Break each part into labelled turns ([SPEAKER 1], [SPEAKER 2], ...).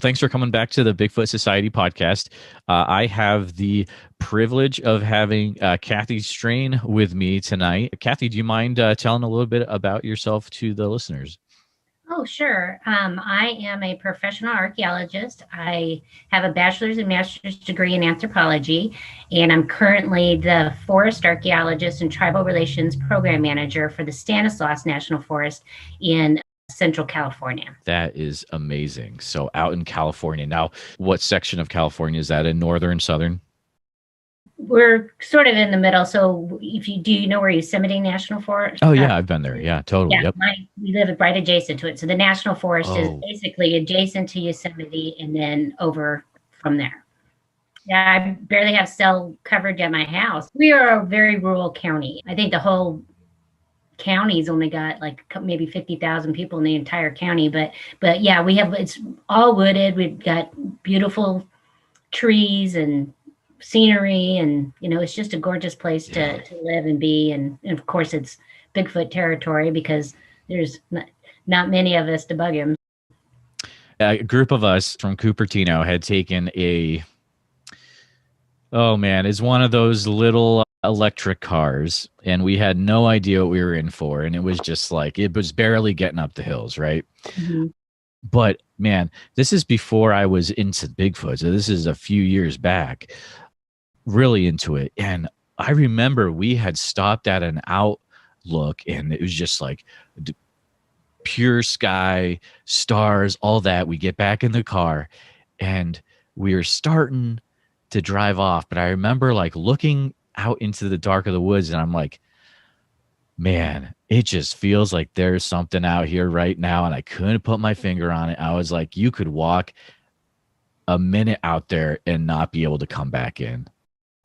[SPEAKER 1] Thanks for coming back to the Bigfoot Society podcast. I have the privilege of having Kathy Strain with me tonight. Kathy, do you mind telling a little bit about yourself to the listeners?
[SPEAKER 2] Oh, sure. I am a professional archaeologist. I have a bachelor's and master's degree in anthropology, and I'm currently the forest archaeologist and tribal relations program manager for the Stanislaus National Forest in Central California.
[SPEAKER 1] That is amazing. So out in California. Now, what section of California is that in? Northern, southern?
[SPEAKER 2] We're sort of in the middle. So if you do, you know where Yosemite National Forest?
[SPEAKER 1] Oh, yeah, I've been there. Yeah, totally.
[SPEAKER 2] Yeah,
[SPEAKER 1] Yep.
[SPEAKER 2] we live right adjacent to it. So the National Forest is
[SPEAKER 1] Oh,
[SPEAKER 2] basically adjacent to Yosemite and then over from there. Yeah, I barely have cell coverage at my house. We are a very rural county. I think the whole county's only got like maybe 50,000 people in the entire county, but yeah, it's all wooded. We've got beautiful trees and scenery, and it's just a gorgeous place
[SPEAKER 1] yeah.
[SPEAKER 2] to live and be. And of course, it's Bigfoot territory because there's not many of us to bug him.
[SPEAKER 1] A group of us from Cupertino had taken oh man, it's one of those little electric cars, and we had no idea what we were in for. And it was just like, it was barely getting up the hills, right?
[SPEAKER 2] Mhm.
[SPEAKER 1] But man, this is before I was into Bigfoot. So this is a few years back, really into it. And I remember we had stopped at an outlook, and it was just like pure sky, stars, all that. We get back in the car and we were starting to drive off. But I remember like looking out into the dark of the woods, and I'm like, man, it just feels like there's something out here right now. And I couldn't put my finger on it. I was like, you could walk a minute out there and not be able to come back in.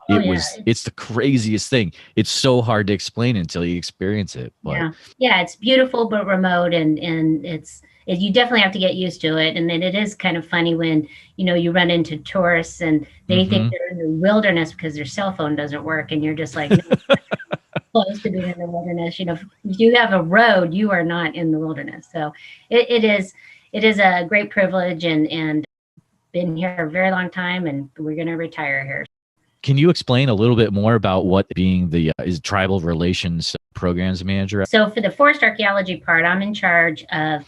[SPEAKER 2] Oh yeah,
[SPEAKER 1] It's the craziest thing. It's so hard to explain until you experience it. But
[SPEAKER 2] yeah, it's beautiful but remote, and you definitely have to get used to it. And then it is kind of funny when you run into tourists and they think
[SPEAKER 1] mhm.
[SPEAKER 2] they're in the wilderness because their cell phone doesn't work, and you're just like, no, close to being in the wilderness. If you have a road, you are not in the wilderness. So it is a great privilege, and been here a very long time, and we're going to retire here.
[SPEAKER 1] Can you explain a little bit more about what being the is tribal relations programs manager?
[SPEAKER 2] So for the forest archaeology part, I'm in charge of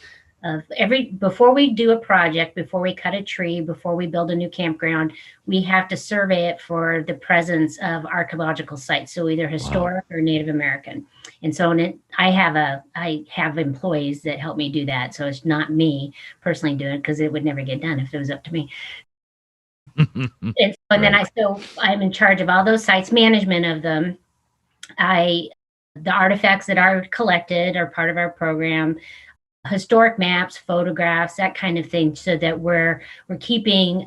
[SPEAKER 2] before we do a project, before we cut a tree, before we build a new campground, we have to survey it for the presence of archaeological sites, so either
[SPEAKER 1] Wow.
[SPEAKER 2] historic or Native American. And so I have employees that help me do that. So it's not me personally doing it because it would never get done if it was up to me. And then
[SPEAKER 1] Right.
[SPEAKER 2] I'm in charge of all those sites, management of them. I The artifacts that are collected are part of our program, historic maps, photographs, that kind of thing, so that we're keeping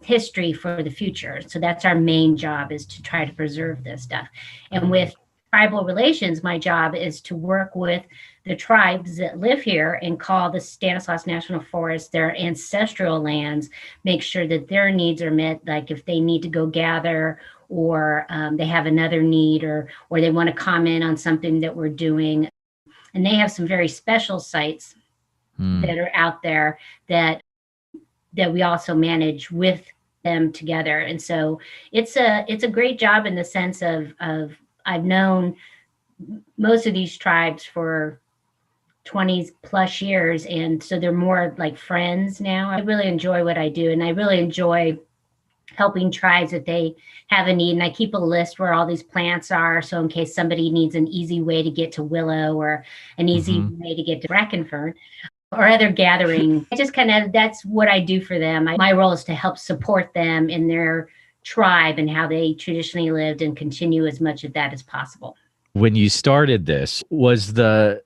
[SPEAKER 2] history for the future. So that's our main job, is to try to preserve this stuff. And with tribal relations, my job is to work with the tribes that live here and call the Stanislaus National Forest their ancestral lands, make sure that their needs are met, like if they need to go gather, or they have another need, or they want to comment on something that we're doing. And they have some very special sites
[SPEAKER 1] Hmm.
[SPEAKER 2] that are out there that we also manage with them together. And so it's a great job in the sense of I've known most of these tribes for 20 plus years, and so they're more like friends now. I really enjoy what I do, and I really enjoy helping tribes if they have a need. And I keep a list where all these plants are, so in case somebody needs an easy way to get to willow, or an easy
[SPEAKER 1] Hmm.
[SPEAKER 2] way to get to brackenfern, or other gathering. I just kind of, that's what I do for them. My role is to help support them in their tribe and how they traditionally lived, and continue as much of that as possible.
[SPEAKER 1] When you started this, was the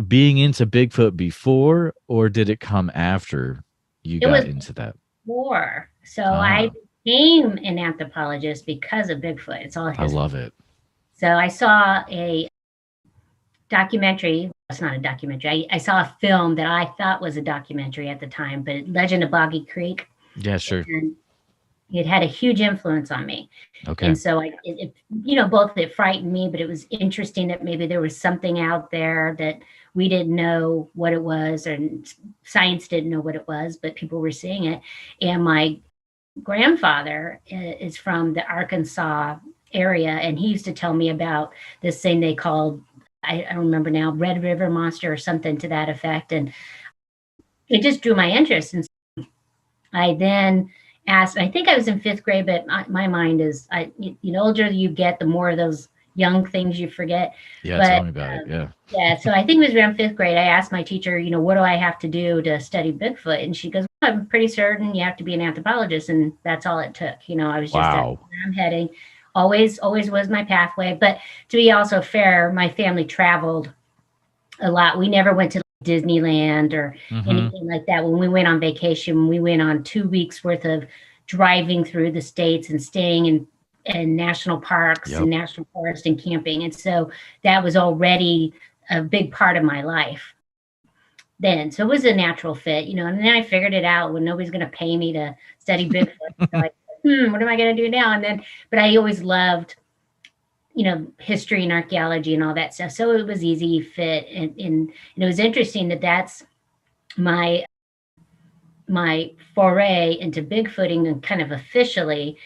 [SPEAKER 1] being into Bigfoot before, or did it come after you
[SPEAKER 2] It
[SPEAKER 1] got
[SPEAKER 2] was
[SPEAKER 1] into that?
[SPEAKER 2] before. So I
[SPEAKER 1] Ah,
[SPEAKER 2] became an anthropologist because of Bigfoot. It's all
[SPEAKER 1] I
[SPEAKER 2] his.
[SPEAKER 1] love it.
[SPEAKER 2] So I saw a documentary. It's not a documentary. I saw a film that I thought was a documentary at the time, but Legend of Boggy Creek.
[SPEAKER 1] Yeah, sure.
[SPEAKER 2] And it had a huge influence on me.
[SPEAKER 1] Okay.
[SPEAKER 2] And so both it frightened me, but it was interesting that maybe there was something out there that we didn't know what it was, and science didn't know what it was, but people were seeing it. And my grandfather is from the Arkansas area, and he used to tell me about this thing they called, I remember now, Red River Monster or something to that effect. And it just drew my interest. And I then asked, I think I was in fifth grade, but my mind is, older you get, the more of those young things you forget.
[SPEAKER 1] Yeah,
[SPEAKER 2] But
[SPEAKER 1] tell me about it. Yeah.
[SPEAKER 2] yeah, so I think it was around fifth grade. I asked my teacher, what do I have to do to study Bigfoot? And she goes, well, I'm pretty certain you have to be an anthropologist. And that's all it took. I was just
[SPEAKER 1] Wow.
[SPEAKER 2] where I'm heading. Always was my pathway. But to be also fair, my family traveled a lot. We never went to Disneyland or anything like that. When we went on vacation, we went on 2 weeks worth of driving through the states and staying in national parks and national forest and camping. And so that was already a big part of my life then. So it was a natural fit, and then I figured it out when nobody's going to pay me to study Bigfoot. So what am I going to do now? But I always loved, history and archaeology and all that stuff. So it was easy fit. And it was interesting that's my foray into Bigfooting, and kind of officially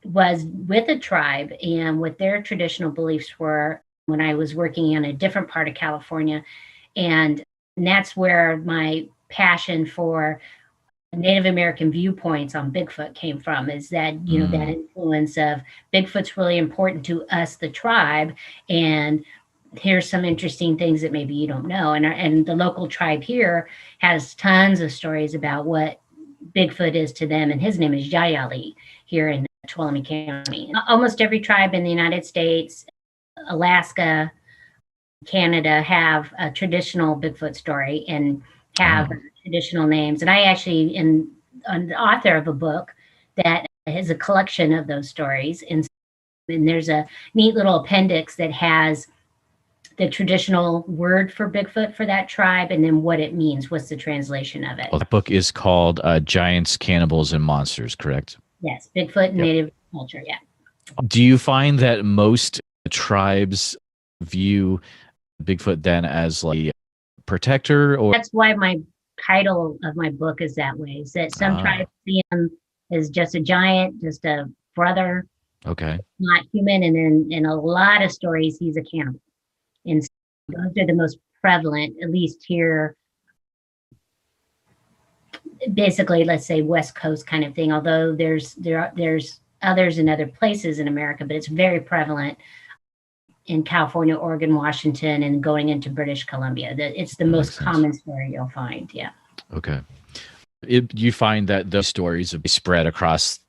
[SPEAKER 2] was with a tribe and what their traditional beliefs were when I was working in a different part of California. And that's where my passion for Native American viewpoints on Bigfoot came from, is that, that influence of Bigfoot's really important to us, the tribe, and here's some interesting things that maybe you don't know. And the local tribe here has tons of stories about what Bigfoot is to them, and his name is Yayali here in Tuolumne County. Almost every tribe in the United States, Alaska, Canada have a traditional Bigfoot story and have traditional names. And I actually am the author of a book that has a collection of those stories. And there's a neat little appendix that has the traditional word for Bigfoot for that tribe, and then what it means. What's the translation of it?
[SPEAKER 1] Well, the book is called Giants, Cannibals, and Monsters, correct?
[SPEAKER 2] Yes, Bigfoot and Native culture, yeah.
[SPEAKER 1] Do you find that most tribes view Bigfoot then as like a protector? Or
[SPEAKER 2] that's why my title of my book is that way, is that some tribes see him as just a giant, just a brother, not human, and then in a lot of stories he's a cannibal. And so those are the most prevalent, at least here, basically, let's say West Coast kind of thing, although there's others in other places in America, but it's very prevalent in California, Oregon, Washington, and going into British Columbia. It's the most common story you'll find. Yeah.
[SPEAKER 1] Okay. You find that those stories have spread across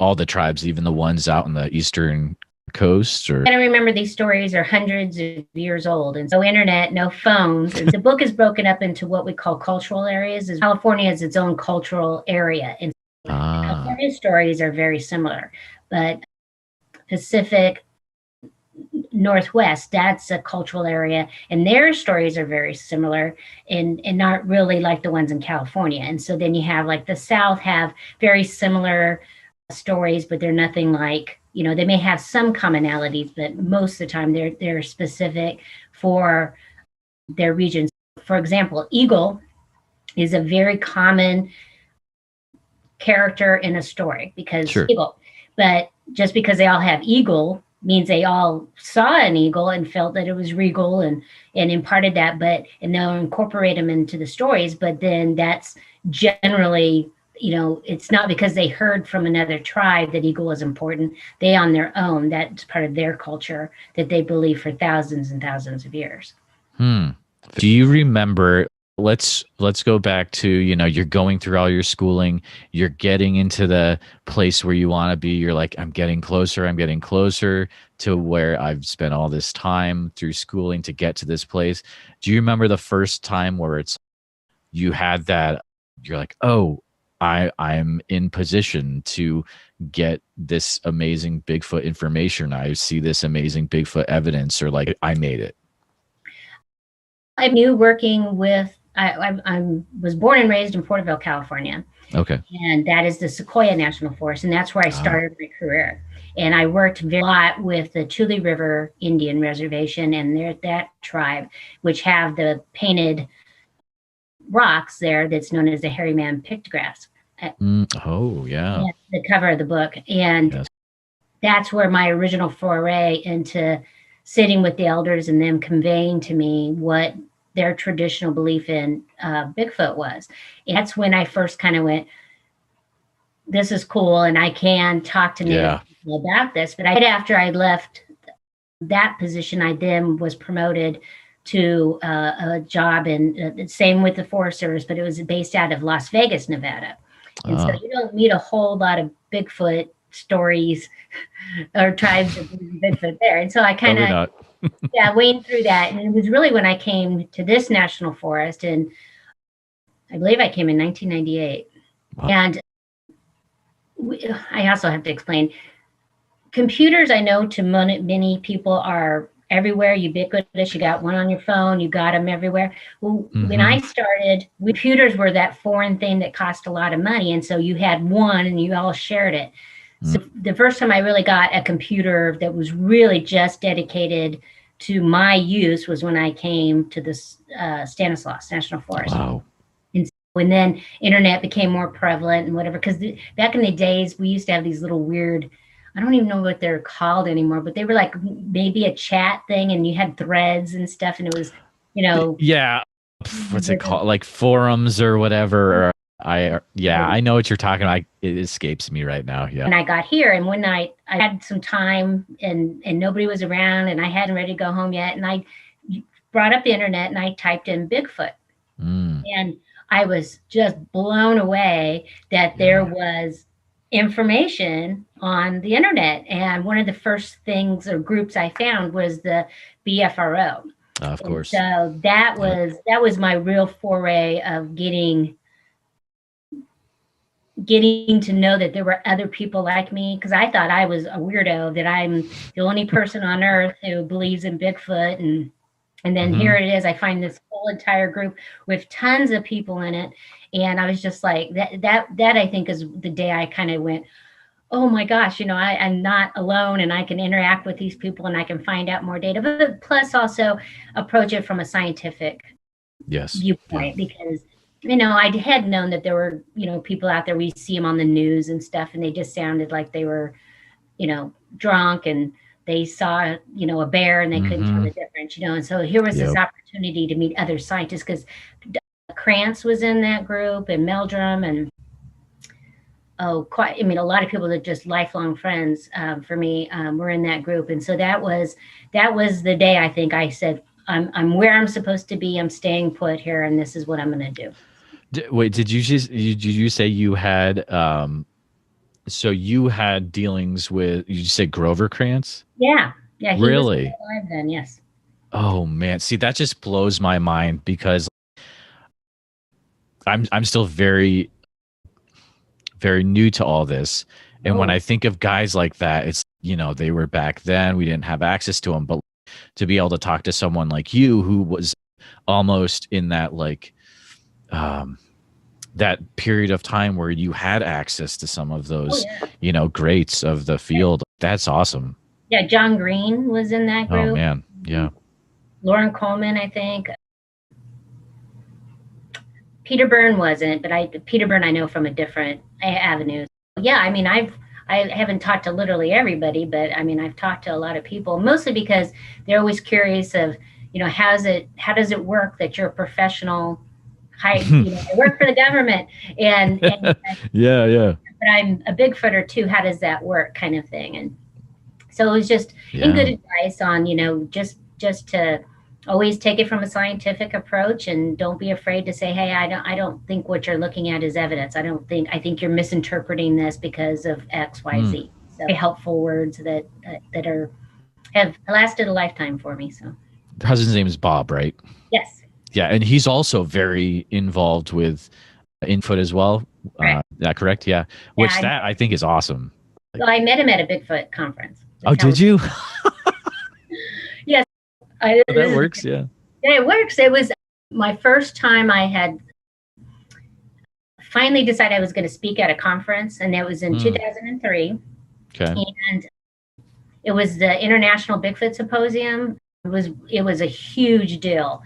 [SPEAKER 1] all the tribes, even the ones out on the eastern coast? Or?
[SPEAKER 2] And I remember these stories are hundreds of years old, and no internet, no phones. And the book is broken up into what we call cultural areas. California has its own cultural area, and California stories are very similar, but Pacific Northwest, that's a cultural area, and their stories are very similar and not really like the ones in California. And so then you have like the South have very similar stories, but they're nothing like, they may have some commonalities, but most of the time they're specific for their regions. For example, eagle is a very common character in a story because eagle, but just because they all have eagle means they all saw an eagle and felt that it was regal and imparted that, and they'll incorporate them into the stories. But then that's generally, it's not because they heard from another tribe that eagle is important. They on their own, that's part of their culture that they believe for thousands and thousands of years.
[SPEAKER 1] Do you remember, let's go back to, you're going through all your schooling, you're getting into the place where you want to be. You're like, I'm getting closer to where I've spent all this time through schooling to get to this place. Do you remember the first time where you had that, you're like, oh, I'm in position to get this amazing Bigfoot information. I see this amazing Bigfoot evidence, or like, I made it?
[SPEAKER 2] I knew working with, I was born and raised in Porterville, California.
[SPEAKER 1] Okay.
[SPEAKER 2] and that is the Sequoia National Forest, and that's where I
[SPEAKER 1] Ah.
[SPEAKER 2] started my career. And I worked a lot with the Tule River Indian Reservation and that tribe, which have the painted rocks there that's known as the hairy man pictographs.
[SPEAKER 1] Oh, yeah.
[SPEAKER 2] That's the cover of the book. And
[SPEAKER 1] Yes.
[SPEAKER 2] that's where my original foray into sitting with the elders and them conveying to me what their traditional belief in Bigfoot was. And that's when I first kind of went, this is cool, and I can talk to Native
[SPEAKER 1] Yeah.
[SPEAKER 2] people about this. But right after I left that position, I then was promoted to a job in same with the Forest Service, but it was based out of Las Vegas, Nevada. And so
[SPEAKER 1] Ah.
[SPEAKER 2] you don't meet a whole lot of Bigfoot stories or tribes of Bigfoot there. And so I kind
[SPEAKER 1] Probably
[SPEAKER 2] of,
[SPEAKER 1] not.
[SPEAKER 2] yeah, waded through that. And it was really when I came to this national forest, and I believe I came in 1998.
[SPEAKER 1] Wow.
[SPEAKER 2] And I also have to explain, computers, I know to many people are everywhere, ubiquitous. You got one on your phone, you got them everywhere. Well, when I started, computers were that foreign thing that cost a lot of money. And so you had one and you all shared it. So the first time I really got a computer that was really just dedicated to my use was when I came to this Stanislaus National Forest.
[SPEAKER 1] Wow.
[SPEAKER 2] And then internet became more prevalent and whatever, because back in the days, we used to have these little weird, I don't even know what they're called anymore, but they were like maybe a chat thing, and you had threads and stuff, and it was,
[SPEAKER 1] Yeah. What's it called? Like forums or whatever. Or I know what you're talking about. It escapes me right now. Yeah.
[SPEAKER 2] And I got here, and one night I had some time, and nobody was around, and I hadn't ready to go home yet, and I brought up the internet and I typed in Bigfoot, and I was just blown away that there was information on the internet. And one of the first things or groups I found was the BFRO.
[SPEAKER 1] Of course.
[SPEAKER 2] So that was my real foray of getting to know that there were other people like me, because I thought I was a weirdo, that I'm the only person on earth who believes in Bigfoot. And then here it is. I find this whole entire group with tons of people in it. And I was just like, that I think is the day I kind of went, oh my gosh, I'm not alone, and I can interact with these people, and I can find out more data, but plus also approach it from a scientific viewpoint, because, I had known that there were, people out there, we see them on the news and stuff, and they just sounded like they were, drunk, and they saw, a bear, and they couldn't tell the difference, and so here was this opportunity to meet other scientists, because Krantz was in that group, and Meldrum, and a lot of people that just lifelong friends for me were in that group. And so that was the day I think I said, I'm where I'm supposed to be. I'm staying put here, and this is what I'm going to do.
[SPEAKER 1] Wait, did you say you had so you had dealings with, you say Grover Krantz?
[SPEAKER 2] Yeah. He
[SPEAKER 1] really
[SPEAKER 2] was alive then. Yes.
[SPEAKER 1] Oh man, see, that just blows my mind, because I'm still very, very new to all this. And when I think of guys like that, it's, they were back then, we didn't have access to them, but to be able to talk to someone like you, who was almost in that, like, that period of time where you had access to some of those, greats of the field. That's awesome.
[SPEAKER 2] Yeah. John Green was in that group.
[SPEAKER 1] Oh man. Yeah.
[SPEAKER 2] Lauren Coleman, I think. Peter Byrne wasn't, but Peter Byrne I know from a different avenue. Yeah, I haven't talked to literally everybody, but I've talked to a lot of people, mostly because they're always curious of, how does it work that you're a professional, I work for the government, and
[SPEAKER 1] yeah.
[SPEAKER 2] But I'm a Bigfooter too. How does that work, kind of thing? And so it was just in good advice on, just to always take it from a scientific approach, and don't be afraid to say, hey, I don't think what you're looking at is evidence. I think you're misinterpreting this because of X, Y, Z. So very helpful words that have lasted a lifetime for me. So
[SPEAKER 1] husband's name is Bob, right?
[SPEAKER 2] Yes.
[SPEAKER 1] Yeah. And he's also very involved with Bigfoot as well. Is that correct? Yeah. Which I think is awesome.
[SPEAKER 2] Well, I met him at a Bigfoot conference.
[SPEAKER 1] Did you?
[SPEAKER 2] Yes.
[SPEAKER 1] That works. Yeah.
[SPEAKER 2] Yeah, it works. It was my first time I had finally decided I was going to speak at a conference, and that was in 2003.
[SPEAKER 1] Okay.
[SPEAKER 2] And it was the International Bigfoot Symposium. It was a huge deal.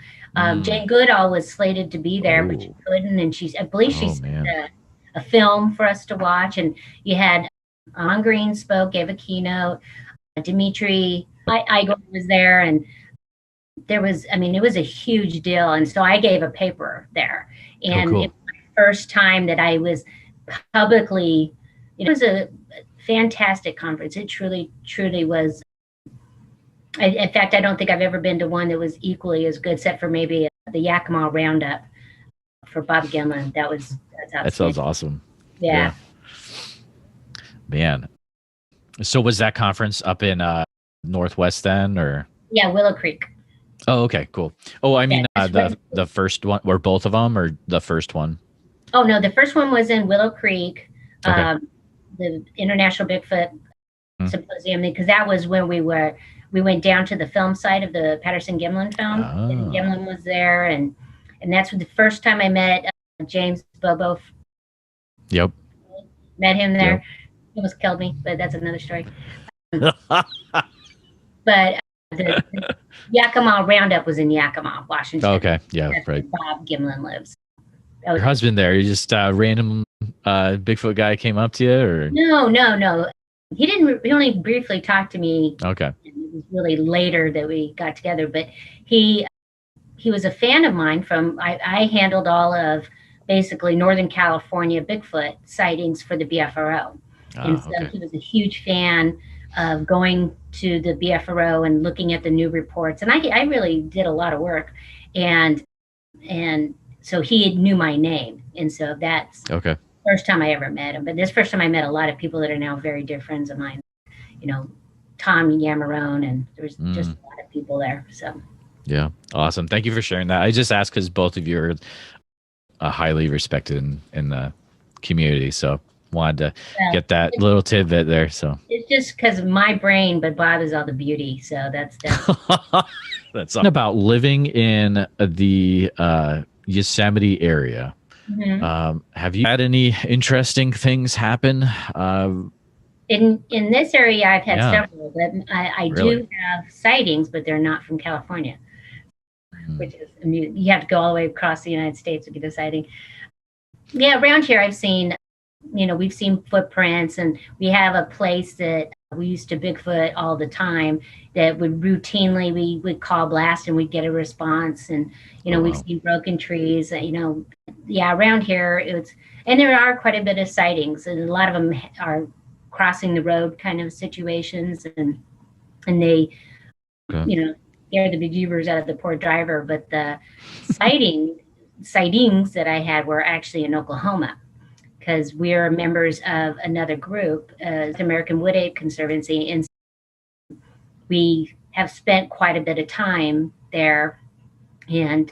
[SPEAKER 2] Jane Goodall was slated to be there, but she couldn't, and I believe she sent a film for us to watch. And you had On Green spoke, gave a keynote. Dimitri Igor was there, and it was a huge deal. And so I gave a paper there, and it was my first time that I was publicly. It was a fantastic conference. It truly was. In fact, I don't think I've ever been to one that was equally as good, except for maybe the Yakima Roundup for Bob Gimlin. That
[SPEAKER 1] sounds awesome.
[SPEAKER 2] Yeah.
[SPEAKER 1] Man. So was that conference up in Northwest then, or?
[SPEAKER 2] Yeah, Willow Creek.
[SPEAKER 1] Oh, okay, cool. Oh, I mean, the first one, or both of them, or the first one?
[SPEAKER 2] Oh, no, the first one was in Willow Creek, the International Bigfoot Symposium, because that was when we went down to the film site of the Patterson-Gimlin film. And Gimlin was there, and that's the first time I met James Bobo.
[SPEAKER 1] Yep.
[SPEAKER 2] Met him there. Yep. He almost killed me, but that's another story. But the Yakima Roundup was in Yakima, Washington.
[SPEAKER 1] Okay, yeah,
[SPEAKER 2] that's
[SPEAKER 1] right.
[SPEAKER 2] Where Bob Gimlin lives.
[SPEAKER 1] Your husband there, you just random Bigfoot guy came up to you, or?
[SPEAKER 2] No. He didn't. He only briefly talked to me.
[SPEAKER 1] Okay.
[SPEAKER 2] It was really later that we got together, but he was a fan of mine. I handled all of basically Northern California Bigfoot sightings for the BFRO, and so he was a huge fan of going to the BFRO and looking at the new reports. And I really did a lot of work, and so he knew my name, and so that's
[SPEAKER 1] okay.
[SPEAKER 2] First time I ever met him. But this first time I met a lot of people that are now very dear friends of mine. Tom Yamarone, and there was just a lot of people there. So
[SPEAKER 1] yeah, awesome. Thank you for sharing that. I just asked because both of you are highly respected in the community, so wanted to get that little tidbit there. So it's
[SPEAKER 2] just because of my brain, but Bob is all the beauty. So that's
[SPEAKER 1] that's about living in the Yosemite area.
[SPEAKER 2] Mm-hmm.
[SPEAKER 1] Have you had any interesting things happen?
[SPEAKER 2] In this area, I've had several, but I
[SPEAKER 1] really?
[SPEAKER 2] do have sightings, but they're not from California, which is amusing. You have to go all the way across the United States to get a sighting. Yeah, around here, I've seen, we've seen footprints, and we have a place that we used to Bigfoot all the time that would routinely, we would call blast and we'd get a response. And, we've seen broken trees, around here and there are quite a bit of sightings, and a lot of them are crossing the road kind of situations, and they, scare the bejeebers out of the poor driver. But the sightings that I had were actually in Oklahoma, because we're members of another group, the American Wood Ape Conservancy, and we have spent quite a bit of time there. And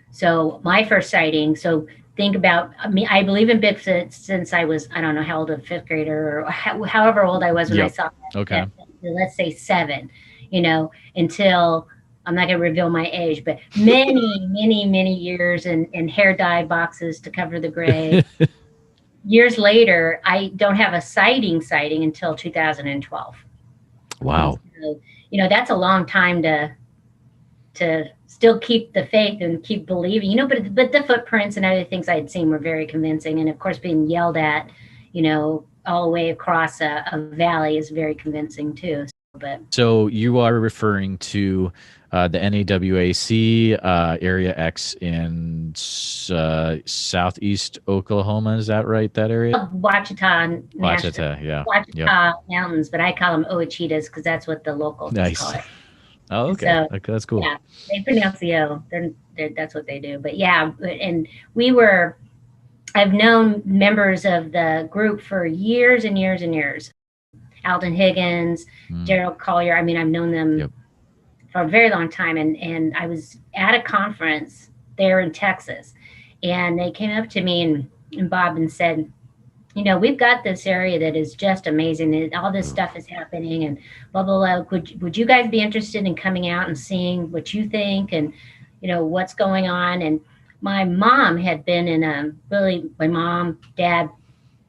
[SPEAKER 2] so my first sighting, so think about, I believe in Bigfoot since I was, I don't know how old, a fifth grader, or however old I was when I saw that.
[SPEAKER 1] Okay.
[SPEAKER 2] Let's say 7, until, I'm not going to reveal my age, but many years in hair dye boxes to cover the gray. Years later, I don't have a sighting until 2012.
[SPEAKER 1] Wow.
[SPEAKER 2] So, that's a long time to still keep the faith and keep believing, but the footprints and other things I had seen were very convincing. And of course, being yelled at, all the way across a valley is very convincing too.
[SPEAKER 1] So you are referring to the NAWAC Area X in southeast Oklahoma, is that right? That area?
[SPEAKER 2] Ouachita,
[SPEAKER 1] yeah.
[SPEAKER 2] Ouachita Mountains, but I call them Ouachitas because that's what the locals call it.
[SPEAKER 1] Oh, okay. So, that's cool.
[SPEAKER 2] Yeah, they pronounce the O. That's what they do. But yeah, and I've known members of the group for years and years and years. Alton Higgins, Gerald Collier. I've known them for a very long time. And I was at a conference there in Texas, and they came up to me and Bob and said, we've got this area that is just amazing, and all this stuff is happening, and blah, blah, blah. Would you guys be interested in coming out and seeing what you think and, what's going on? And my mom had been in my mom, dad,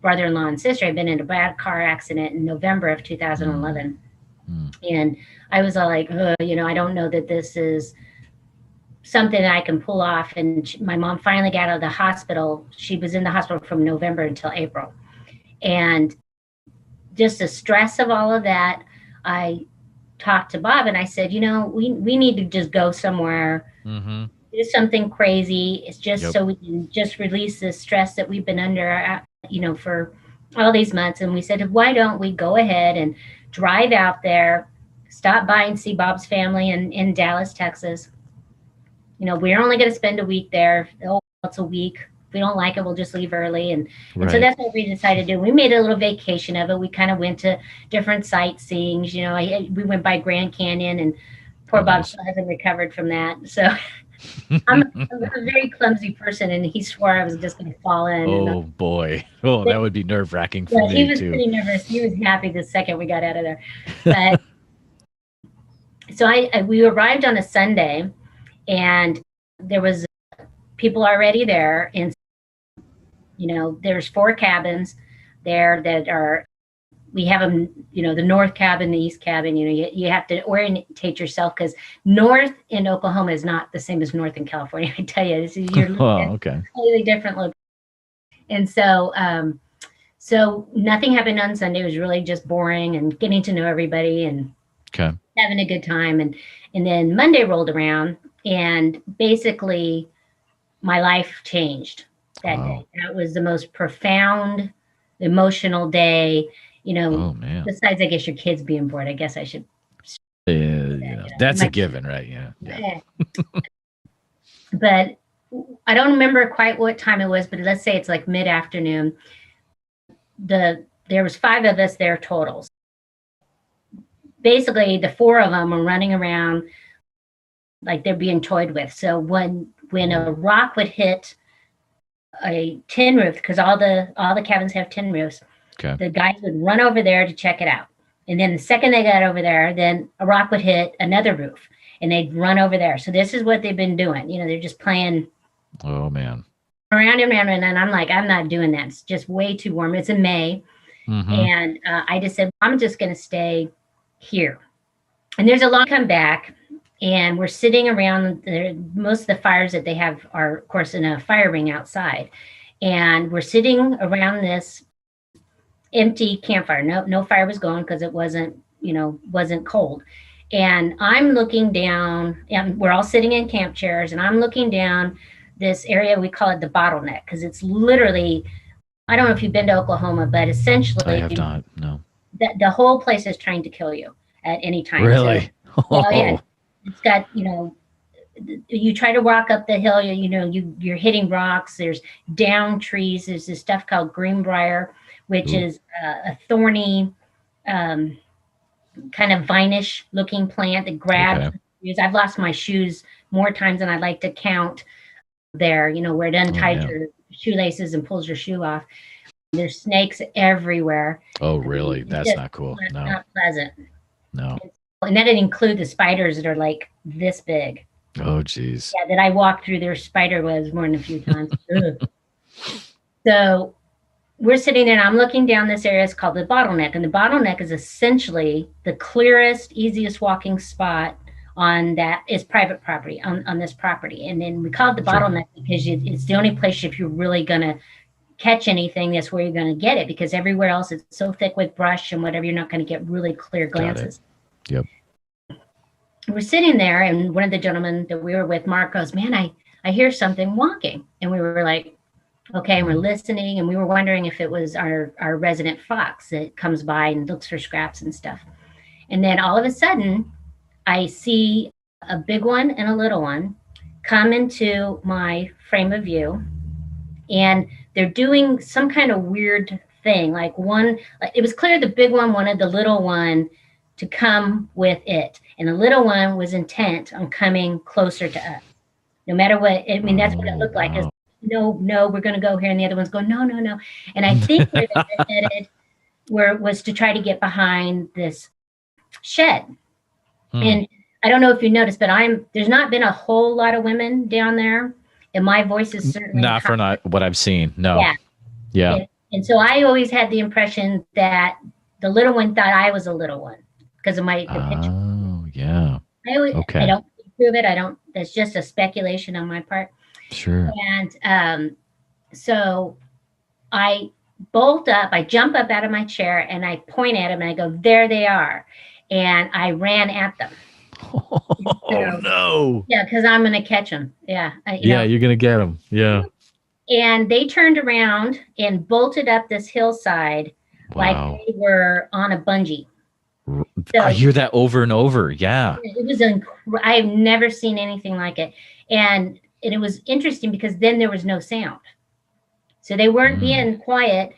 [SPEAKER 2] brother-in-law, and sister had been in a bad car accident in November of 2011. And I was all like, I don't know that this is something that I can pull off. And my mom finally got out of the hospital. She was in the hospital from November until April. And just the stress of all of that, I talked to Bob and I said, we need to just go somewhere, do something crazy. It's just so we can just release the stress that we've been under, for all these months. And we said, why don't we go ahead and drive out there, stop by and see Bob's family in Dallas, Texas. We're only going to spend a week there. It's a week. If we don't like it, we'll just leave early. And so that's what we decided to do. We made a little vacation of it. We kind of went to different sightseeings. We went by Grand Canyon, and poor Bob still hasn't recovered from that. So I'm a very clumsy person, and he swore I was just going to fall in.
[SPEAKER 1] Oh, boy. Oh, that would be nerve-wracking for me,
[SPEAKER 2] he was pretty nervous. He was happy the second we got out of there. But so we arrived on a Sunday, and there was people already there. And, there's 4 cabins there that are, we have them, the north cabin, the east cabin, you have to orientate yourself, because north in Oklahoma is not the same as north in California. I tell you, this is completely different look. And so, so nothing happened on Sunday. It was really just boring and getting to know everybody and having a good time. And then Monday rolled around, and basically my life changed that day. That was the most profound, emotional day. Besides, I guess, your kids being bored, I guess I should.
[SPEAKER 1] That's a given, right? Yeah.
[SPEAKER 2] But I don't remember quite what time it was, but let's say it's like mid-afternoon. There was 5 of us there total. Basically, the 4 of them were running around like they're being toyed with. So when a rock would hit a tin roof, because all the cabins have tin roofs, the guys would run over there to check it out. And then the second they got over there, then a rock would hit another roof, and they'd run over there. So this is what they've been doing. They're just playing.
[SPEAKER 1] Oh, man.
[SPEAKER 2] Around and around. And I'm like, I'm not doing that. It's just way too warm. It's in May. And I just said, I'm just going to stay here. And there's a long come back. And we're sitting around there. Most of the fires that they have are, of course, in a fire ring outside. And we're sitting around this empty campfire. No fire was going, because it wasn't cold. And I'm looking down, and we're all sitting in camp chairs, and I'm looking down this area. We call it the bottleneck, because it's literally, I don't know if you've been to Oklahoma, but essentially
[SPEAKER 1] I have not. No.
[SPEAKER 2] The whole place is trying to kill you at any time.
[SPEAKER 1] Really?
[SPEAKER 2] So, yeah. It's got, you try to walk up the hill, you're hitting rocks. There's down trees. There's this stuff called greenbrier, which is a thorny, kind of vinish looking plant that grabs. I've lost my shoes more times than I'd like to count there, where it unties your shoelaces and pulls your shoe off. There's snakes everywhere.
[SPEAKER 1] Oh, really? That's not cool. No.
[SPEAKER 2] Not pleasant.
[SPEAKER 1] No.
[SPEAKER 2] And that didn't include the spiders that are like this big.
[SPEAKER 1] Oh, geez.
[SPEAKER 2] Yeah, that I walked through their spider webs more than a few times. So we're sitting there, and I'm looking down this area. It's called the bottleneck. And the bottleneck is essentially the clearest, easiest walking spot on that is private property, on this property. And then we call it the bottleneck because it's the only place, if you're really going to catch anything, that's where you're going to get it, because everywhere else it's so thick with brush and whatever, you're not going to get really clear glances.
[SPEAKER 1] Yep.
[SPEAKER 2] We're sitting there, and one of the gentlemen that we were with, Mark, goes, man, I hear something walking. And we were like, okay, and we're listening, and we were wondering if it was our resident fox that comes by and looks for scraps and stuff. And then all of a sudden, I see a big one and a little one come into my frame of view, and they're doing some kind of weird thing. Like it was clear the big one wanted the little one to come with it, and the little one was intent on coming closer to us. No matter what, I mean, that's what it looked like. Is no, we're going to go here, and the other one's going, no. And I think where they were headed was to try to get behind this shed. And I don't know if you noticed, but there's not been a whole lot of women down there. and my voice is certainly
[SPEAKER 1] Not for
[SPEAKER 2] higher.
[SPEAKER 1] not what I've seen. No.
[SPEAKER 2] Yeah.
[SPEAKER 1] Yeah.
[SPEAKER 2] And so I always had the impression that the little one thought I was a little one because of the picture.
[SPEAKER 1] Oh, yeah.
[SPEAKER 2] I
[SPEAKER 1] Okay.
[SPEAKER 2] don't prove it. I don't. That's just a speculation on my part.
[SPEAKER 1] Sure.
[SPEAKER 2] And so I bolt up. I jump up out of my chair and I point at them and I go, "There they are!" And I ran at them.
[SPEAKER 1] Oh
[SPEAKER 2] So,
[SPEAKER 1] no.
[SPEAKER 2] yeah, because I'm going to catch them. Yeah,
[SPEAKER 1] Yeah, you're gonna get them. Yeah.
[SPEAKER 2] And they turned around and bolted up this hillside like
[SPEAKER 1] Wow.
[SPEAKER 2] they were on a bungee.
[SPEAKER 1] I
[SPEAKER 2] So
[SPEAKER 1] hear that over and over. Yeah.
[SPEAKER 2] it was I've never seen anything like it, and it was interesting because then there was no sound, so they weren't
[SPEAKER 1] Mm,
[SPEAKER 2] being quiet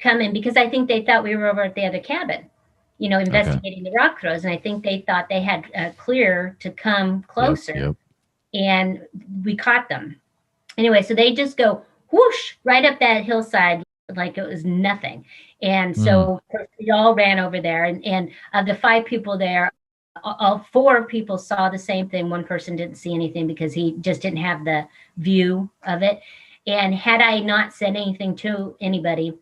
[SPEAKER 2] coming because I think they thought we were over at the other cabin,
[SPEAKER 1] okay.
[SPEAKER 2] investigating the rock throws, and I think they thought they had clear to come
[SPEAKER 1] Yep.
[SPEAKER 2] closer,
[SPEAKER 1] Yep.
[SPEAKER 2] and we caught them anyway. So they just go whoosh right up that hillside like it was nothing. And
[SPEAKER 1] Mm,
[SPEAKER 2] so we all ran over there. And of the 5 people there, all 4 people saw the same thing. One person didn't see anything because he just didn't have the view of it. And had I not said anything to anybody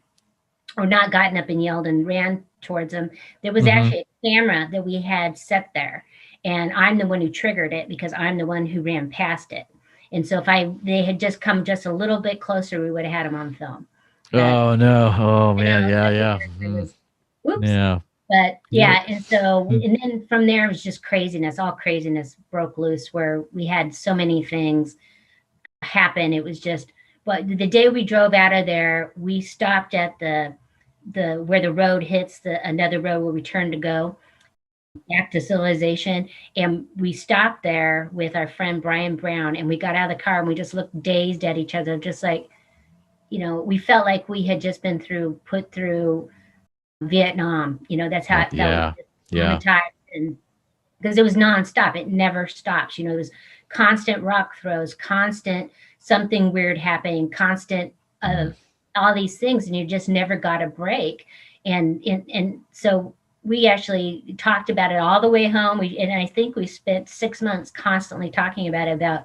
[SPEAKER 2] or not gotten up and yelled and ran towards them, there was
[SPEAKER 1] hmm.
[SPEAKER 2] actually a camera that we had set there. And I'm the one who triggered it because I'm the one who ran past it. And so if they had just come just a little bit closer, we would have had them on film. But
[SPEAKER 1] Oh no. Oh
[SPEAKER 2] I
[SPEAKER 1] man.
[SPEAKER 2] know
[SPEAKER 1] Yeah.
[SPEAKER 2] that
[SPEAKER 1] Yeah.
[SPEAKER 2] it
[SPEAKER 1] Mm,
[SPEAKER 2] was, whoops.
[SPEAKER 1] yeah.
[SPEAKER 2] But
[SPEAKER 1] Yeah.
[SPEAKER 2] yeah, and so,
[SPEAKER 1] Mm,
[SPEAKER 2] and then from there it was just craziness. All craziness broke loose where we had so many things happen. It was just, but the day we drove out of there, we stopped at the where the road hits the another road where we turned to go back to civilization, and we stopped there with our friend Brian Brown, and we got out of the car and we just looked dazed at each other, just like, we felt like we had just been put through Vietnam. That's how it felt.
[SPEAKER 1] yeah. Yeah.
[SPEAKER 2] Traumatized, and because it was nonstop, it never stops. It was constant rock throws, constant something weird happening, constant
[SPEAKER 1] Mm,
[SPEAKER 2] all these things, and you just never got a break. And so we actually talked about it all the way home. And I think we spent 6 months constantly talking about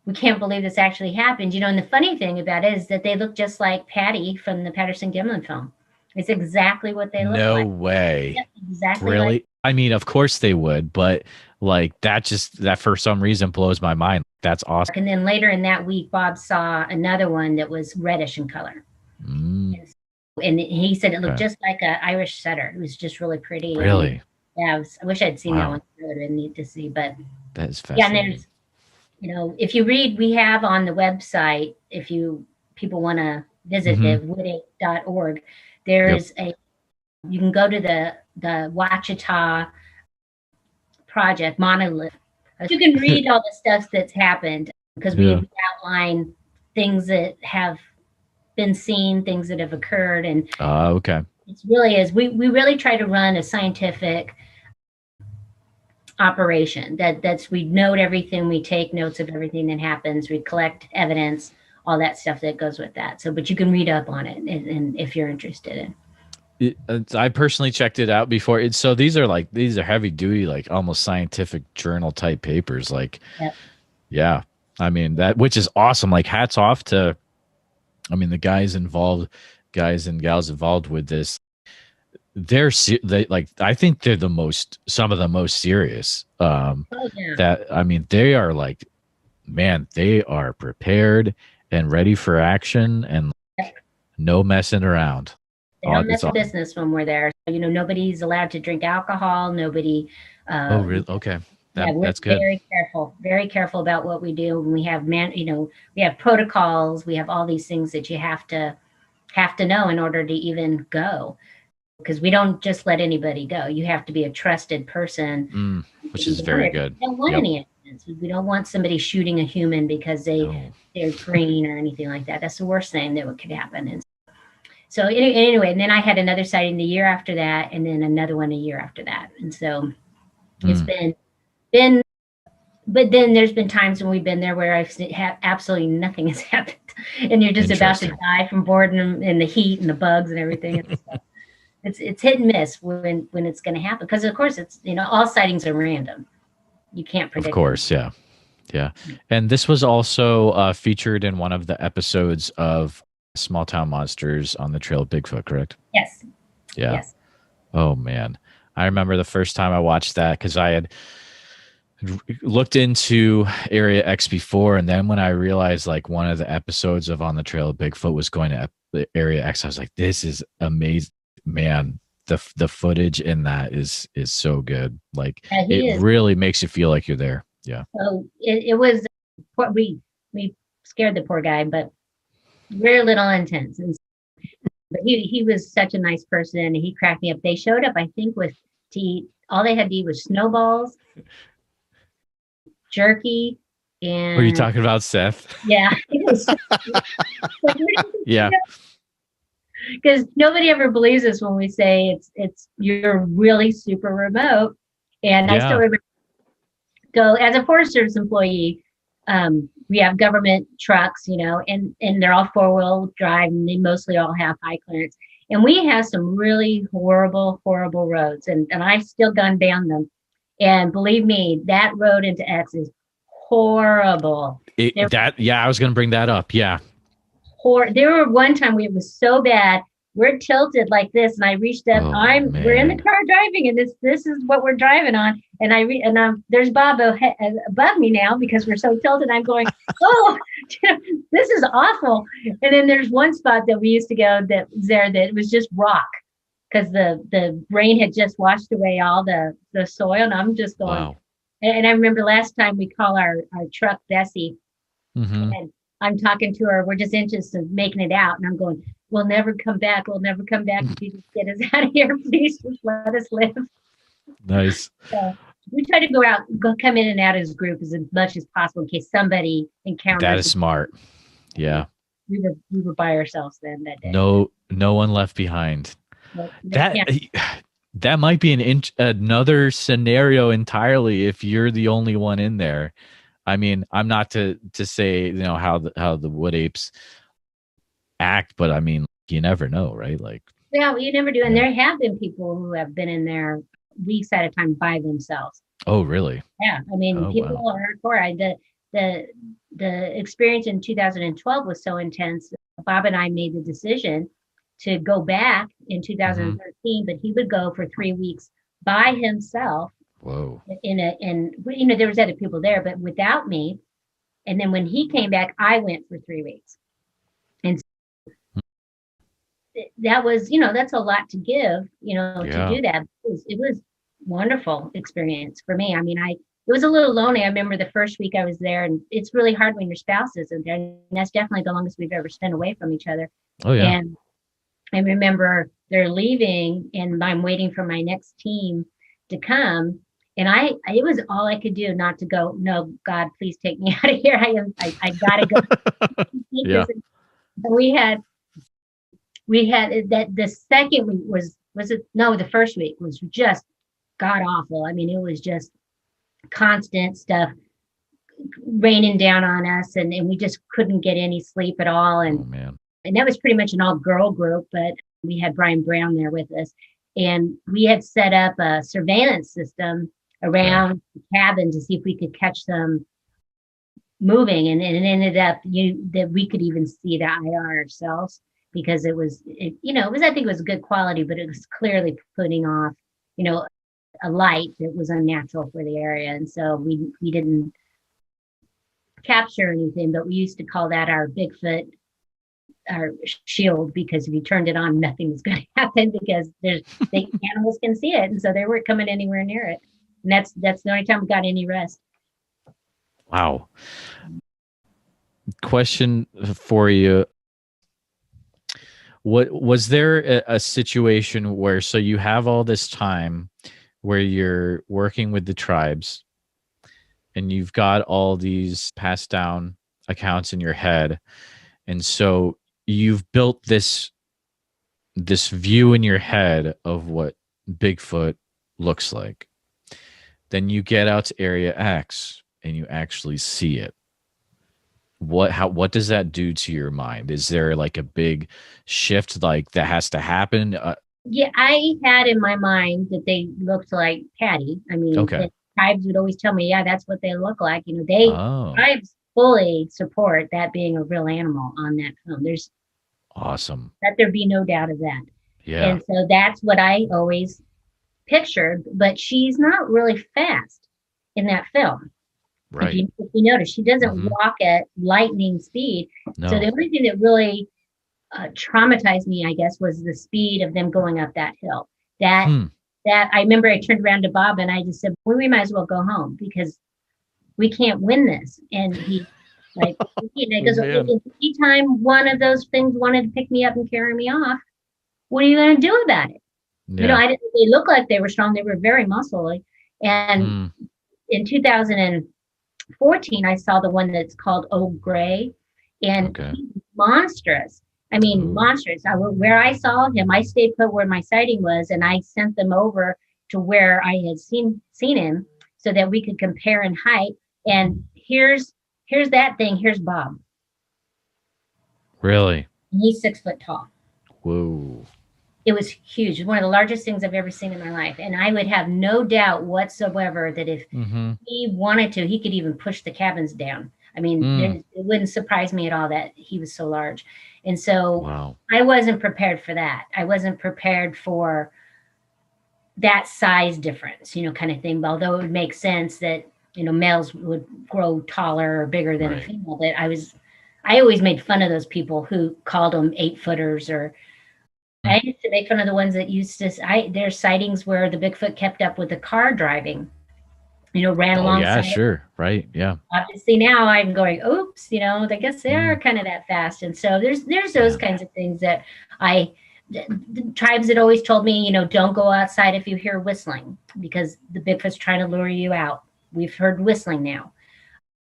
[SPEAKER 2] we can't believe this actually happened. And the funny thing about it is that they look just like Patty from the Patterson Gimlin film. It's exactly what they look
[SPEAKER 1] no
[SPEAKER 2] like.
[SPEAKER 1] way.
[SPEAKER 2] Yep, exactly like.
[SPEAKER 1] Really? I mean, of course they would, but like that for some reason blows my mind. That's awesome.
[SPEAKER 2] And then later in that week, Bob saw another one that was reddish in color.
[SPEAKER 1] Mm,
[SPEAKER 2] And he said it looked
[SPEAKER 1] okay.
[SPEAKER 2] just like an Irish setter. It was just really pretty. And
[SPEAKER 1] Really?
[SPEAKER 2] yeah, I wish I'd seen that
[SPEAKER 1] Wow.
[SPEAKER 2] one. It would have been neat to see. But
[SPEAKER 1] That is
[SPEAKER 2] yeah, and
[SPEAKER 1] fascinating.
[SPEAKER 2] there's, if you read, we have on the website, if people want to visit
[SPEAKER 1] Hmm.
[SPEAKER 2] the wood8.org,
[SPEAKER 1] Yep.
[SPEAKER 2] you can go to the Wachita project monolith. You can read all the stuff that's happened because
[SPEAKER 1] Yeah.
[SPEAKER 2] we outline things that have been seen, things that have occurred, and
[SPEAKER 1] Okay.
[SPEAKER 2] it's really is we really try to run a scientific operation. That's we note everything, we take notes of everything that happens, we collect evidence, all that stuff that goes with that. So, but you can read up on it, and if you're interested in.
[SPEAKER 1] I personally checked it out before. So these are heavy duty, like almost scientific journal type papers. Like,
[SPEAKER 2] Yep.
[SPEAKER 1] yeah, I mean that, which is awesome. Like, hats off to, I mean, the guys and gals involved with this. They like, I think they're some of the most serious.
[SPEAKER 2] Oh yeah.
[SPEAKER 1] That I mean, they are like, man, they are prepared and ready for action and
[SPEAKER 2] Yep.
[SPEAKER 1] no messing around.
[SPEAKER 2] They
[SPEAKER 1] Oh,
[SPEAKER 2] don't
[SPEAKER 1] it's
[SPEAKER 2] mess with
[SPEAKER 1] awesome.
[SPEAKER 2] business when we're there. Nobody's allowed to drink alcohol. Nobody.
[SPEAKER 1] Oh,
[SPEAKER 2] Uh,
[SPEAKER 1] really? Okay,
[SPEAKER 2] yeah, we're
[SPEAKER 1] that's good.
[SPEAKER 2] very careful about what we do. And we have we have protocols. We have all these things that you have to know in order to even go. Because we don't just let anybody go. You have to be a trusted person.
[SPEAKER 1] Mm, which
[SPEAKER 2] We
[SPEAKER 1] is very good.
[SPEAKER 2] don't want
[SPEAKER 1] Yep.
[SPEAKER 2] any incidents. We don't want somebody shooting a human because
[SPEAKER 1] No.
[SPEAKER 2] they're green or anything like that. That's the worst thing that could happen. And so anyway, and then I had another sighting the year after that, and then another one a year after that. And so it's
[SPEAKER 1] Mm,
[SPEAKER 2] been, but then there's been times when we've been there where I've had absolutely nothing has happened, and you're just about to
[SPEAKER 1] interesting.
[SPEAKER 2] die from boredom and the heat and the bugs and everything. It's hit and miss when it's going to happen because of course it's all sightings are random. You can't
[SPEAKER 1] Of
[SPEAKER 2] predict them.
[SPEAKER 1] course, yeah. Yeah. And this was also featured in one of the episodes of Small Town Monsters on the Trail of Bigfoot, correct?
[SPEAKER 2] Yes,
[SPEAKER 1] Yeah.
[SPEAKER 2] yes.
[SPEAKER 1] Oh man. I remember the first time I watched that because I had looked into Area X before, and then when I realized like one of the episodes of On the Trail of Bigfoot was going to Area X, I was like, this is amazing, man. The footage in that is so good. Like
[SPEAKER 2] Yeah,
[SPEAKER 1] it
[SPEAKER 2] he is.
[SPEAKER 1] really makes you feel like you're there. Yeah.
[SPEAKER 2] So it was we scared the poor guy, but very little intense. And but he was such a nice person, and he cracked me up. They showed up, I think, with to eat. All they had to eat was snowballs, jerky,
[SPEAKER 1] Were you
[SPEAKER 2] and
[SPEAKER 1] talking about Seth?
[SPEAKER 2] yeah, it was
[SPEAKER 1] Yeah.
[SPEAKER 2] because nobody ever believes us when we say it's you're really super remote. And I still
[SPEAKER 1] Yeah.
[SPEAKER 2] remember. So as a Forest Service employee, we have government trucks, and they're all four-wheel drive, and they mostly all have high clearance. And we have some really horrible, horrible roads, and I've still gone down them. And believe me, that road into X is horrible. There,
[SPEAKER 1] Yeah, I was gonna bring that up. Yeah.
[SPEAKER 2] there were one time it was so bad. We're tilted like this, and I reached up.
[SPEAKER 1] Oh
[SPEAKER 2] We're in the
[SPEAKER 1] man.
[SPEAKER 2] car driving, and this is what we're driving on. And there's Bob above me now because we're so tilted. I'm going, oh, this is awful. And then there's one spot that we used to go that was there that it was just rock because the rain had just washed away all the soil, and I'm just going.
[SPEAKER 1] Wow.
[SPEAKER 2] And I remember last time we call our truck Bessie,
[SPEAKER 1] Mm-hmm.
[SPEAKER 2] and I'm talking to her. We're just inches of making it out, and I'm going, we'll never come back. We'll never come back. If you just get us out of here, please just let us live.
[SPEAKER 1] Nice.
[SPEAKER 2] So we try to come in and out as a group as much as possible in case somebody
[SPEAKER 1] That
[SPEAKER 2] encounters.
[SPEAKER 1] is smart. Yeah.
[SPEAKER 2] We were by ourselves then that day.
[SPEAKER 1] No one left behind.
[SPEAKER 2] But
[SPEAKER 1] That
[SPEAKER 2] yeah,
[SPEAKER 1] that might be another scenario entirely if you're the only one in there. I mean, I'm not to say, how the wood apes act, but I mean, you never know, right? Like,
[SPEAKER 2] yeah, you never do. And
[SPEAKER 1] yeah.
[SPEAKER 2] there have been people who have been in there weeks at a time by themselves.
[SPEAKER 1] Oh, really?
[SPEAKER 2] Yeah, I mean,
[SPEAKER 1] Oh, wow.
[SPEAKER 2] people are hardcore. The the experience in 2012 was so intense. Bob and I made the decision to go back in
[SPEAKER 1] Hmm.
[SPEAKER 2] 2013, but he would go for 3 weeks by himself
[SPEAKER 1] Whoa.
[SPEAKER 2] and there was other people there, but without me. And then when he came back, I went for 3 weeks, and that was that's a lot to give to
[SPEAKER 1] Yeah.
[SPEAKER 2] do that. It was wonderful experience for me. I mean, it was a little lonely. I remember the first week I was there, and it's really hard when your spouse isn't there. And that's definitely the longest we've ever spent away from each other.
[SPEAKER 1] Oh, yeah.
[SPEAKER 2] And I remember they're leaving, and I'm waiting for my next team to come. And it was all I could do not to go. No, God, please take me out of here. I gotta go.
[SPEAKER 1] Yeah.
[SPEAKER 2] And we had that the second week was it no the first week was just god awful. I mean, it was just constant stuff raining down on us, and we just couldn't get any sleep at all.
[SPEAKER 1] Oh,
[SPEAKER 2] and
[SPEAKER 1] man.
[SPEAKER 2] and that was pretty much an all girl group, but we had Brian Brown there with us, and we had set up a surveillance system
[SPEAKER 1] Okay.
[SPEAKER 2] around the cabin to see if we could catch them moving, and it ended up that we could even see the IR ourselves because it was I think it was good quality, but it was clearly putting off you know a light that was unnatural for the area, and so we didn't capture anything, but we used to call that our Bigfoot our shield because if you turned it on, nothing was going to happen because the animals can see it, and so they weren't coming anywhere near it. And that's the only time we got any rest.
[SPEAKER 1] Wow. Question for you. What was there a situation where so you have all this time where you're working with the tribes and you've got all these passed down accounts in your head, and so you've built this view in your head of what Bigfoot looks like. Then you get out to Area X and you actually see it. What does that do to your mind? Is there like a big shift like that has to happen?
[SPEAKER 2] Yeah, I had in my mind that they looked like Patty. I mean,
[SPEAKER 1] Okay.
[SPEAKER 2] tribes would always tell me, yeah, that's what they look like.
[SPEAKER 1] Oh,
[SPEAKER 2] Tribes fully support that being a real animal on that film. There's
[SPEAKER 1] awesome.
[SPEAKER 2] Let there be no doubt of that.
[SPEAKER 1] Yeah,
[SPEAKER 2] And so that's what I always pictured, but she's not really fast in that film.
[SPEAKER 1] right.
[SPEAKER 2] If you notice, she doesn't
[SPEAKER 1] Hmm.
[SPEAKER 2] walk at lightning speed. So the
[SPEAKER 1] No.
[SPEAKER 2] only thing that really traumatized me, I guess, was the speed of them going up that hill. That
[SPEAKER 1] Hmm.
[SPEAKER 2] that I remember I turned around to Bob and I just said, well, we might as well go home because we can't win this. And he like he
[SPEAKER 1] Oh
[SPEAKER 2] goes,
[SPEAKER 1] man.
[SPEAKER 2] anytime one of those things wanted to pick me up and carry me off, what are you going to do about it?
[SPEAKER 1] Yeah.
[SPEAKER 2] I didn't. They looked like they were strong. They were very muscly. And
[SPEAKER 1] Hmm.
[SPEAKER 2] in 2014, I saw the one that's called Old Gray, and
[SPEAKER 1] Okay.
[SPEAKER 2] he's monstrous. I mean,
[SPEAKER 1] Ooh.
[SPEAKER 2] monstrous. Where I saw him, I stayed put where my sighting was, and I sent them over to where I had seen him, so that we could compare in height. And here's that thing. Here's Bob.
[SPEAKER 1] Really?
[SPEAKER 2] And he's 6 foot tall.
[SPEAKER 1] Whoa.
[SPEAKER 2] It was huge. It was one of the largest things I've ever seen in my life. And I would have no doubt whatsoever that if
[SPEAKER 1] Mm-hmm.
[SPEAKER 2] he wanted to, he could even push the cabins down. I mean,
[SPEAKER 1] Mm.
[SPEAKER 2] it wouldn't surprise me at all that he was so large. And so
[SPEAKER 1] Wow.
[SPEAKER 2] I wasn't prepared for that. I wasn't prepared for that size difference, kind of thing. Although it would make sense that, males would grow taller or bigger than a
[SPEAKER 1] Right.
[SPEAKER 2] female. But I always made fun of those people who called them 8 footers, or
[SPEAKER 1] Mm.
[SPEAKER 2] I used to make fun of the ones that used to. There's sightings where the Bigfoot kept up with the car driving. Ran
[SPEAKER 1] Oh yeah,
[SPEAKER 2] alongside.
[SPEAKER 1] sure. Right. Yeah.
[SPEAKER 2] Obviously, now I'm going, oops. I guess they are
[SPEAKER 1] Mm.
[SPEAKER 2] kind of that fast. And so there's those
[SPEAKER 1] Yeah.
[SPEAKER 2] kinds of things that I. The tribes had always told me, don't go outside if you hear whistling because the Bigfoot's trying to lure you out. We've heard whistling now.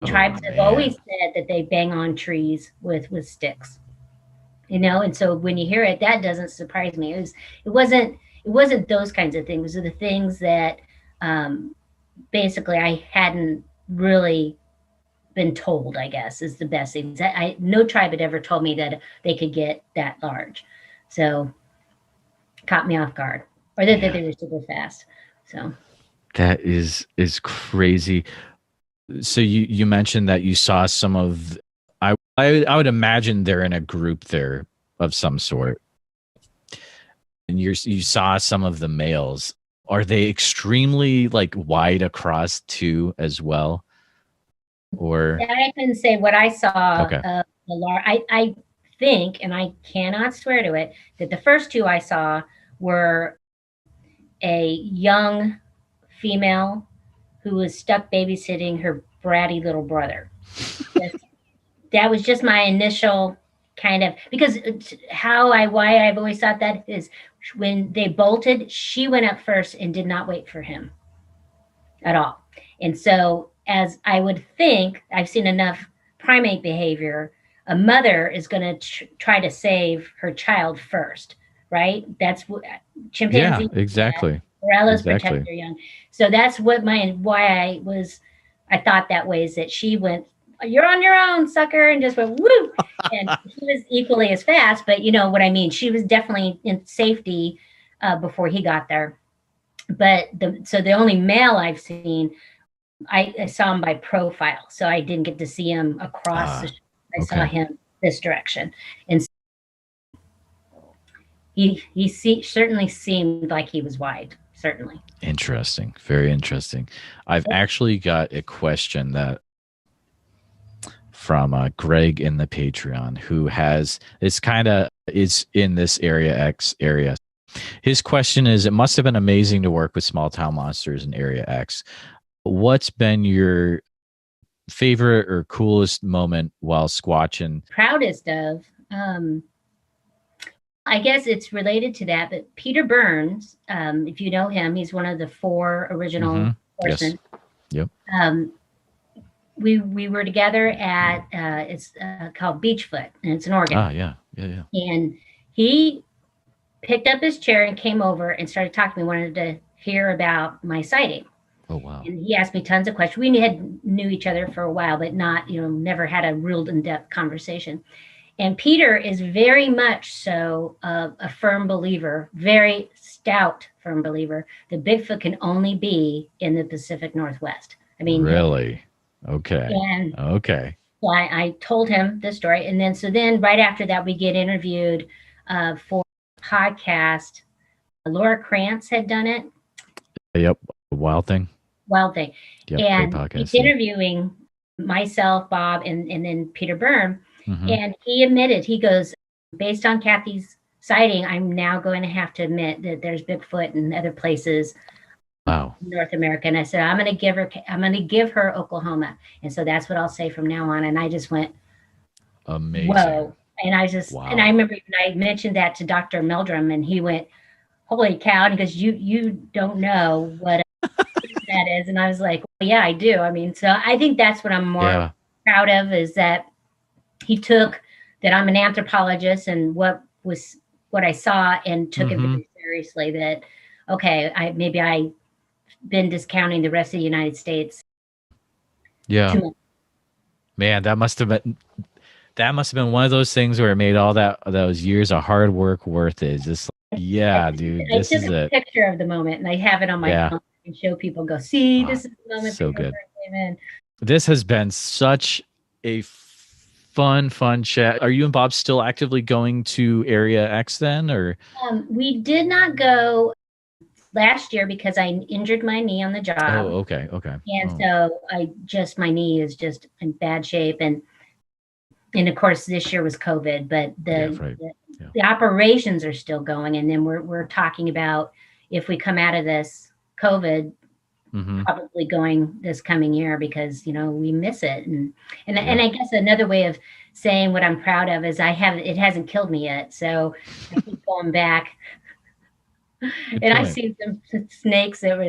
[SPEAKER 1] Oh
[SPEAKER 2] Tribes have always
[SPEAKER 1] man.
[SPEAKER 2] said that they bang on trees with sticks. And so when you hear it, that doesn't surprise me. It wasn't those kinds of things. It was the things that um, basically I hadn't really been told, I guess, is the best things. No tribe had ever told me that they could get that large. So caught me off guard. Or that
[SPEAKER 1] Yeah.
[SPEAKER 2] they were super fast. So
[SPEAKER 1] That is crazy. So you mentioned that you saw some of I would imagine they're in a group there of some sort. And you saw some of the males. Are they extremely like wide across too as well? Or
[SPEAKER 2] that I couldn't say what I saw
[SPEAKER 1] okay.
[SPEAKER 2] of the large. I think, and I cannot swear to it, that the first two I saw were a young female who was stuck babysitting her bratty little brother. That was just my initial kind of, because why I've always thought that is when they bolted, she went up first and did not wait for him at all. And so, as I would think, I've seen enough primate behavior. A mother is going to try to save her child first, right? That's what
[SPEAKER 1] Yeah,
[SPEAKER 2] chimpanzees do that.
[SPEAKER 1] exactly.
[SPEAKER 2] Gorillas protect
[SPEAKER 1] Exactly.
[SPEAKER 2] their young. So that's what I thought that way, is that she went, "You're on your own, sucker," and just went woo. And he was equally as fast, but you know what I mean. She was definitely in safety before he got there. But the only male I've seen, I saw him by profile, so I didn't get to see him across.
[SPEAKER 1] Ah,
[SPEAKER 2] I saw
[SPEAKER 1] okay.
[SPEAKER 2] him this direction, and certainly seemed like he was wide. Certainly.
[SPEAKER 1] Interesting. Very interesting. I've actually got a question that from Greg in the Patreon, who has it's kind of is in this area X area. His question is: it must have been amazing to work with small town monsters in Area X. What's been your favorite or coolest moment while squatching?
[SPEAKER 2] Proudest of. I guess it's related to that, but Peter Burns, if you know him, he's one of the four
[SPEAKER 1] Mm-hmm.
[SPEAKER 2] original
[SPEAKER 1] Yes.
[SPEAKER 2] horsemen.
[SPEAKER 1] Yep.
[SPEAKER 2] Um, we were together at it's called Beachfoot, and it's in Oregon.
[SPEAKER 1] Ah, yeah. Yeah. Yeah.
[SPEAKER 2] And he picked up his chair and came over and started talking to me. Wanted to hear about my sighting,
[SPEAKER 1] Oh, wow.
[SPEAKER 2] and he asked me tons of questions. We knew each other for a while, but not, never had a real in-depth conversation. And Peter is very much so a firm believer, very stout firm believer, that Bigfoot can only be in the Pacific Northwest. I mean,
[SPEAKER 1] Really? Okay.
[SPEAKER 2] and
[SPEAKER 1] Okay.
[SPEAKER 2] so I told him this story. And then, so then right after that, we get interviewed for a podcast. Laura Krantz had done it.
[SPEAKER 1] Yep. Wild Thing.
[SPEAKER 2] Wild Thing.
[SPEAKER 1] Yep. Great
[SPEAKER 2] And
[SPEAKER 1] podcast.
[SPEAKER 2] he's interviewing myself, Bob, and then Peter Byrne.
[SPEAKER 1] Mm-hmm.
[SPEAKER 2] And he admitted, he goes, based on Kathy's sighting, I'm now going to have to admit that there's Bigfoot in other places.
[SPEAKER 1] Wow.
[SPEAKER 2] In North America. And I said, I'm going to give her Oklahoma. And so that's what I'll say from now on. And I just went,
[SPEAKER 1] amazing.
[SPEAKER 2] Whoa. And I just,
[SPEAKER 1] wow.
[SPEAKER 2] And I remember I mentioned that to Dr. Meldrum, and he went, holy cow. And he goes, you don't know what that is. And I was like, well, yeah, I do. I mean, so I think that's what I'm more proud of, is that he took that I'm an anthropologist and what I saw, and took it very seriously, that, okay, maybe I been discounting the rest of the United States.
[SPEAKER 1] Yeah. Man, that must have been one of those things where it made all those years of hard work worth it. Just yeah, dude. This is
[SPEAKER 2] a picture of the moment, and I have it on my phone and show people, go, see, this is the moment.
[SPEAKER 1] So good. This has been such a fun chat. Are you and Bob still actively going to Area X then, or?
[SPEAKER 2] We did not go last year because I injured my knee on the job.
[SPEAKER 1] Oh, okay.
[SPEAKER 2] And so my knee is just in bad shape. And of course this year was COVID, but the operations are still going. And then we're talking about, if we come out of this COVID, probably going this coming year, because, we miss it. And I guess another way of saying what I'm proud of is it hasn't killed me yet. So I keep going back. And I've seen some snakes that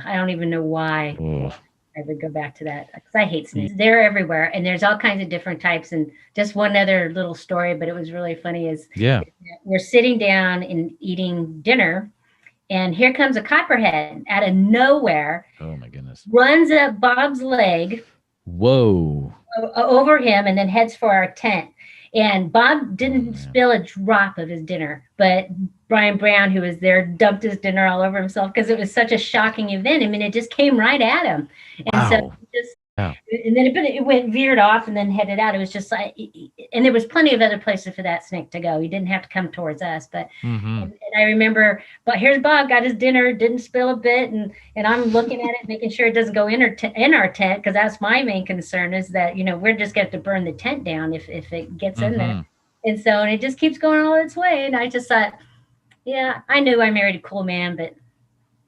[SPEAKER 2] I don't even know why I would go back to that, because I hate snakes. They're everywhere, and there's all kinds of different types. And just one other little story, but it was really funny, is we're sitting down and eating dinner, and here comes a copperhead out of nowhere.
[SPEAKER 1] Oh my goodness. Runs
[SPEAKER 2] up Bob's leg.
[SPEAKER 1] Whoa.
[SPEAKER 2] Over him, and then heads for our tent. And Bob didn't spill a drop of his dinner, but Brian Brown, who was there, dumped his dinner all over himself, because it was such a shocking event. I mean, it just came right at him. And so and then it went veered off and then headed out. It was just like, and there was plenty of other places for that snake to go. He didn't have to come towards us, but and I remember, but here's Bob, got his dinner, didn't spill a bit, and I'm looking at it, making sure it doesn't go in our tent, because that's my main concern, is that we're just going to have to burn the tent down if it gets in there. And so it just keeps going all its way. And I just thought, yeah, I knew I married a cool man, but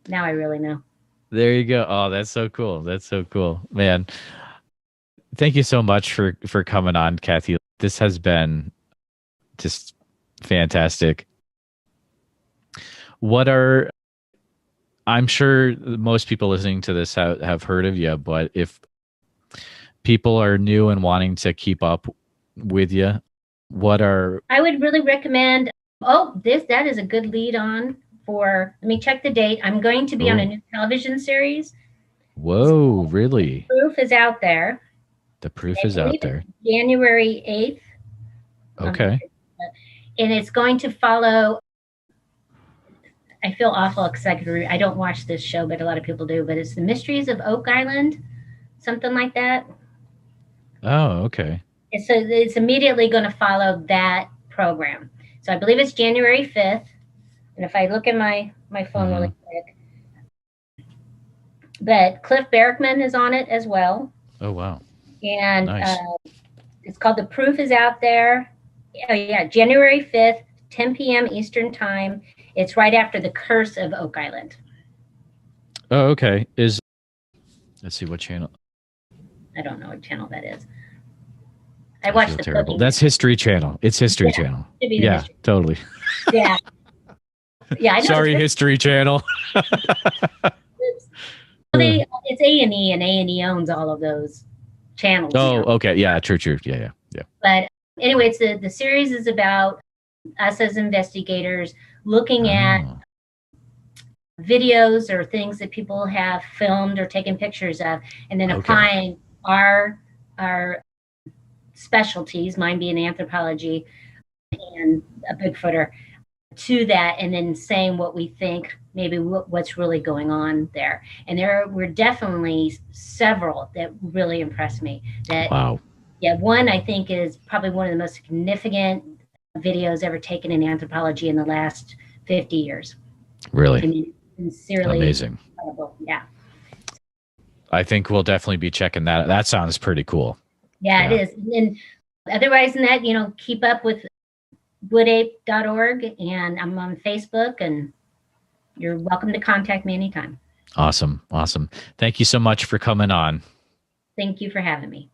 [SPEAKER 2] now I really know.
[SPEAKER 1] There you go. Oh, that's so cool. That's so cool, man. Thank you so much for coming on, Kathy. This has been just fantastic. I'm sure most people listening to this have heard of you, but if people are new and wanting to keep up with you, I would really recommend,
[SPEAKER 2] that is a good lead on for, let me check the date. I'm going to be on a new television series.
[SPEAKER 1] Whoa, really?
[SPEAKER 2] The proof is out there.
[SPEAKER 1] The proof is out there.
[SPEAKER 2] January 8th.
[SPEAKER 1] Okay.
[SPEAKER 2] And it's going to follow, I feel awful because I don't watch this show, but a lot of people do, but it's The Mysteries of Oak Island, something like that.
[SPEAKER 1] Oh, okay.
[SPEAKER 2] So it's immediately going to follow that program. So I believe it's January 5th. And if I look at my phone really quick, but Cliff Barackman is on it as well.
[SPEAKER 1] Oh, wow.
[SPEAKER 2] And nice. It's called The Proof is Out There. Oh, yeah, January 5th, 10 p.m. Eastern Time. It's right after The Curse of Oak Island.
[SPEAKER 1] Oh, okay. Let's see, what channel?
[SPEAKER 2] I don't know what channel that is. I watched the
[SPEAKER 1] terrible. That's History Channel. It's History Channel. Yeah, History. Totally.
[SPEAKER 2] Yeah. Yeah. I know.
[SPEAKER 1] Sorry, History Channel.
[SPEAKER 2] It's A&E, and A&E owns all of those channels.
[SPEAKER 1] Oh, okay. Yeah, true. Yeah.
[SPEAKER 2] But anyway, the series is about us as investigators looking at videos or things that people have filmed or taken pictures of, and then applying our specialties, mine being anthropology and a Bigfooter, to that, and then saying what we think maybe what's really going on there. And there were definitely several that really impressed me. That
[SPEAKER 1] Wow.
[SPEAKER 2] Yeah, one I think is probably one of the most significant videos ever taken in anthropology in the last 50 years.
[SPEAKER 1] Really?
[SPEAKER 2] I mean, sincerely
[SPEAKER 1] Amazing.
[SPEAKER 2] incredible. Yeah.
[SPEAKER 1] I think we'll definitely be checking that. That sounds pretty cool.
[SPEAKER 2] Yeah, it is. And otherwise than that, keep up with woodape.org, and I'm on Facebook, and you're welcome to contact me anytime.
[SPEAKER 1] Awesome. Awesome. Thank you so much for coming on.
[SPEAKER 2] Thank you for having me.